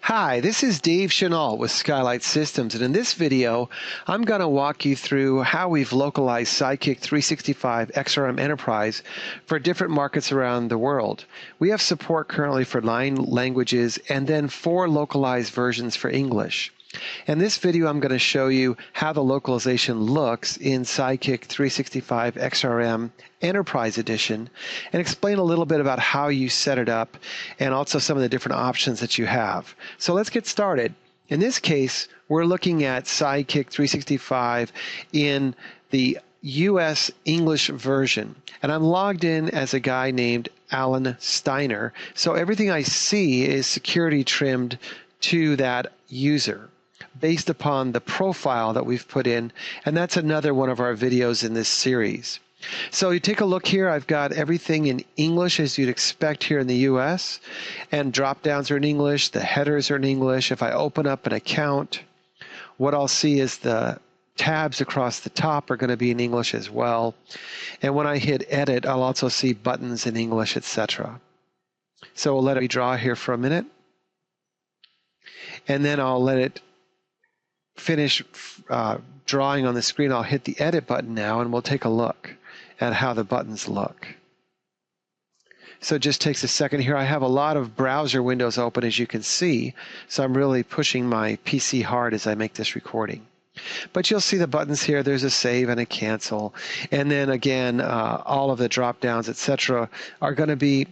Hi, this is Dave Chenault with Skylight Systems, and in this video, I'm going to walk you through how we've localized SideKick365 xRM Enterprise for different markets around the world. We have support currently for 9 languages and then 4 localized versions for English. In this video, I'm going to show you how the localization looks in SideKick365 xRM Enterprise Edition and explain a little bit about how you set it up and also some of the different options that you have. So let's get started. In this case, we're looking at SideKick365 in the US English version. And I'm logged in as a guy named Alan Steiner. So everything I see is security trimmed to that user based upon the profile that we've put in, and that's another one of our videos in this series. So you take a look here, I've got everything in English as you'd expect here in the US, and drop downs are in English, the headers are in English. If I open up an account, what I'll see is the tabs across the top are going to be in English as well. And when I hit edit, I'll also see buttons in English, etc. So we'll let it draw here for a minute, and then I'll let it finish drawing on the screen. I'll hit the edit button now, and we'll take a look at how the buttons look. So it just takes a second here. I have a lot of browser windows open, as you can see, so I'm really pushing my PC hard as I make this recording. But you'll see the buttons here. There's a save and a cancel, and then again all of the drop downs, etc., are going to be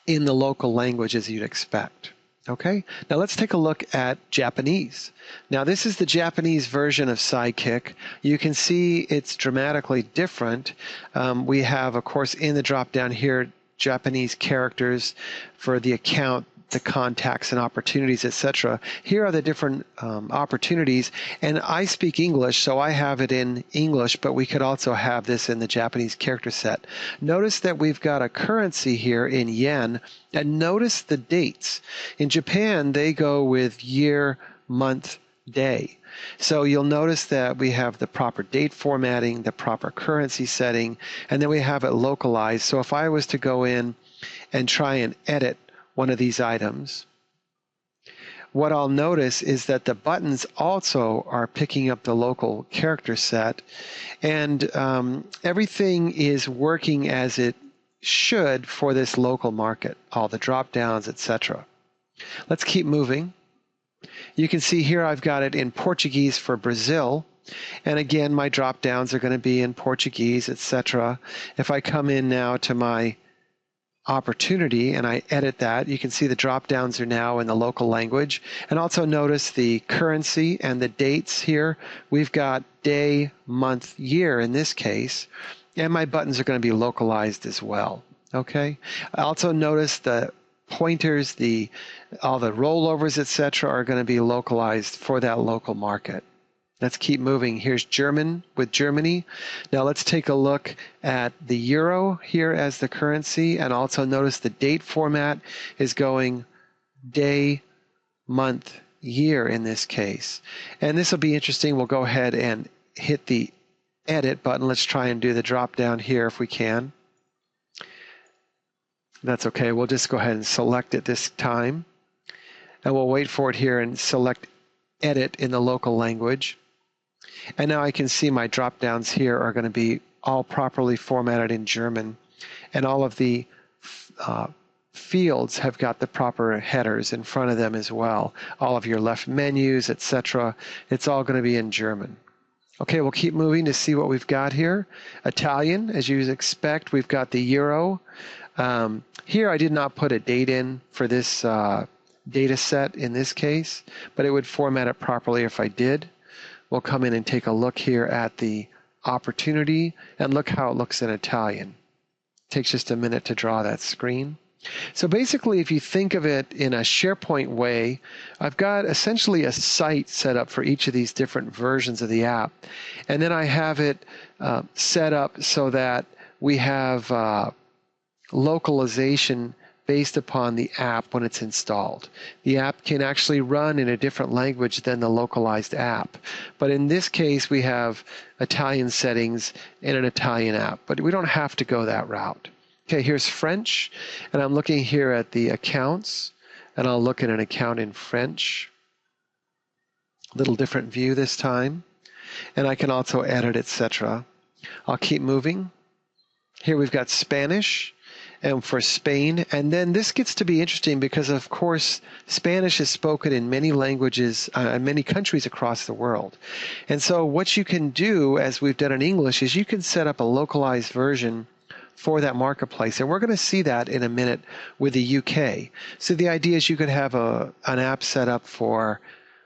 in the local language as you'd expect. Okay, now let's take a look at Japanese. Now this is the Japanese version of SideKick. You can see it's dramatically different. We have, of course, in the drop down here, Japanese characters for the account, the contacts and opportunities, etc. Here are the different opportunities, and I speak English, so I have it in English, but we could also have this in the Japanese character set. Notice that we've got a currency here in yen, and notice the dates. In Japan, they go with year, month, day. So you'll notice that we have the proper date formatting, the proper currency setting, and then we have it localized. So if I was to go in and try and edit one of these items, what I'll notice is that the buttons also are picking up the local character set, and everything is working as it should for this local market, all the drop downs, etc. Let's keep moving. You can see here I've got it in Portuguese for Brazil, and again my drop downs are going to be in Portuguese, etc. If I come in now to my opportunity and I edit that, you can see the drop downs are now in the local language. And also notice the currency and the dates here. We've got day, month, year in this case, and my buttons are going to be localized as well. Okay. Also notice the pointers, all the rollovers, etc., are going to be localized for that local market. Let's keep moving. Here's German with Germany. Now let's take a look at the euro here as the currency, and also notice the date format is going day, month, year in this case. And this will be interesting. We'll go ahead and hit the edit button. Let's try and do the drop down here if we can. That's okay. We'll just go ahead and select it this time. And we'll wait for it here and select edit in the local language. And now I can see my drop downs here are going to be all properly formatted in German, and all of the fields have got the proper headers in front of them as well. All of your left menus, etc. It's all going to be in German. Okay, we'll keep moving to see what we've got here. Italian, as you expect, we've got the euro. Here I did not put a date in for this data set in this case, but it would format it properly if I did. We'll come in and take a look here at the opportunity, and look how it looks in Italian. It takes just a minute to draw that screen. So basically, if you think of it in a SharePoint way, I've got essentially a site set up for each of these different versions of the app, and then I have it set up so that we have localization based upon the app when it's installed. The app can actually run in a different language than the localized app. But in this case, we have Italian settings in an Italian app, but we don't have to go that route. Okay, here's French, and I'm looking here at the accounts. and I'll look at an account in French. A little different view this time. And I can also edit, etc. I'll keep moving. Here we've got Spanish, and for Spain. And then this gets to be interesting because, of course, Spanish is spoken in many languages, in many countries across the world. And so what you can do, as we've done in English, is you can set up a localized version for that marketplace. And we're going to see that in a minute with the UK. So the idea is you could have an app set up for,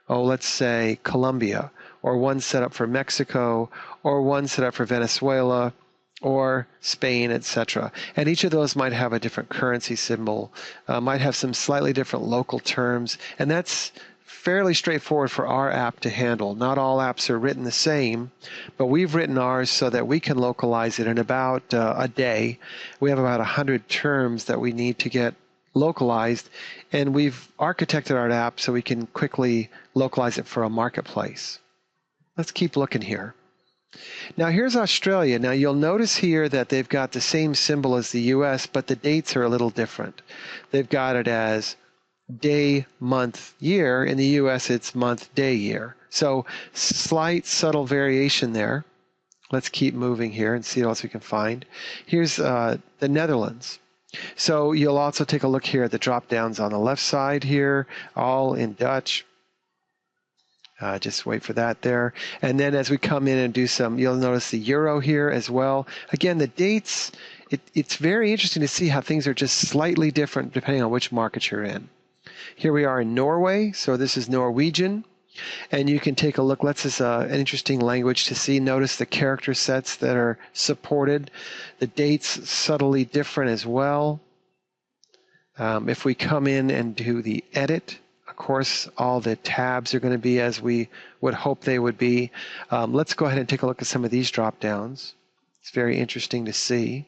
let's say Colombia, or one set up for Mexico, or one set up for Venezuela, or Spain, etc. And each of those might have a different currency symbol, might have some slightly different local terms, and that's fairly straightforward for our app to handle. Not all apps are written the same, but we've written ours so that we can localize it in about a day. We have about 100 terms that we need to get localized, and we've architected our app so we can quickly localize it for a marketplace. Let's keep looking here. Now here's Australia. Now you'll notice here that they've got the same symbol as the US, but the dates are a little different. They've got it as day, month, year. In the US, it's month, day, year. So slight, subtle variation there. Let's keep moving here and see what else we can find. Here's the Netherlands. So you'll also take a look here at the drop downs on the left side here, all in Dutch. Just wait for that there. And then as we come in and do some, you'll notice the euro here as well. Again, the dates, it's very interesting to see how things are just slightly different depending on which market you're in. Here we are in Norway, so this is Norwegian. And you can take a look. This is an interesting language to see. Notice the character sets that are supported. The dates subtly different as well. If we come in and do the edit, of course, all the tabs are going to be as we would hope they would be. Let's go ahead and take a look at some of these drop downs. It's very interesting to see.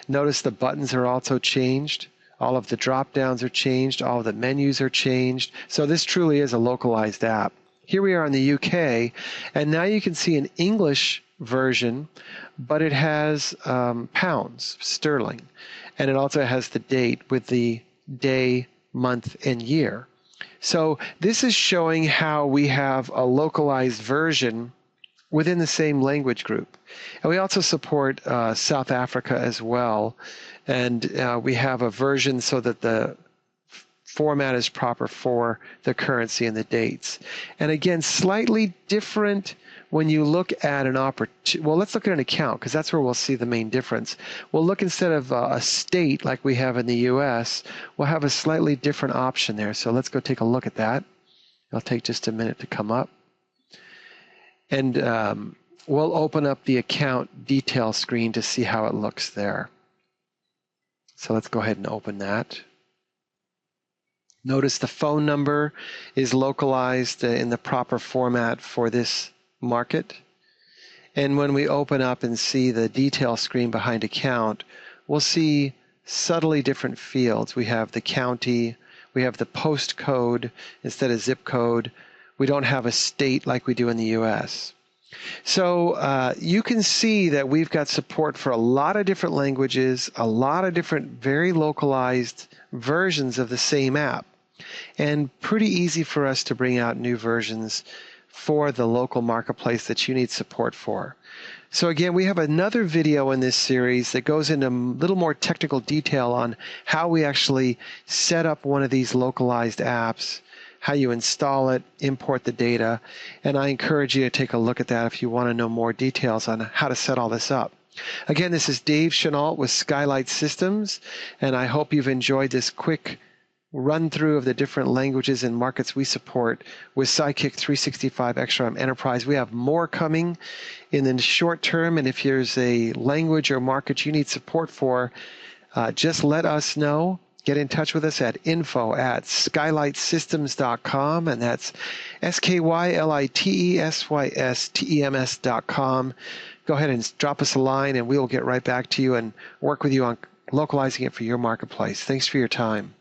Notice the buttons are also changed. All of the drop downs are changed. All of the menus are changed. So this truly is a localized app. Here we are in the UK, and now you can see an English version, but it has pounds, sterling, and it also has the date with the day, month, and year. So this is showing how we have a localized version within the same language group. And we also support South Africa as well. And we have a version so that the format is proper for the currency and the dates. And again, slightly different when you look at an well, let's look at an account, because that's where we'll see the main difference. We'll look, instead of a state like we have in the US, we'll have a slightly different option there. So let's go take a look at that. It'll take just a minute to come up. And we'll open up the account detail screen to see how it looks there. So let's go ahead and open that. Notice the phone number is localized in the proper format for this market. And when we open up and see the detail screen behind account, we'll see subtly different fields. We have the county, we have the postcode instead of zip code. We don't have a state like we do in the US. So you can see that we've got support for a lot of different languages, a lot of different very localized versions of the same app, and pretty easy for us to bring out new versions for the local marketplace that you need support for. So again, we have another video in this series that goes into a little more technical detail on how we actually set up one of these localized apps, how you install it, import the data, and I encourage you to take a look at that if you want to know more details on how to set all this up. Again, this is Dave Chenault with Skylight Systems, and I hope you've enjoyed this quick run through of the different languages and markets we support with SideKick365 xRM Enterprise. We have more coming in the short term, and if there's a language or market you need support for, just let us know. Get in touch with us at info@skylightsystems.com, and that's SKYLITESYSTEMS.com. Go ahead and drop us a line, and we will get right back to you and work with you on localizing it for your marketplace. Thanks for your time.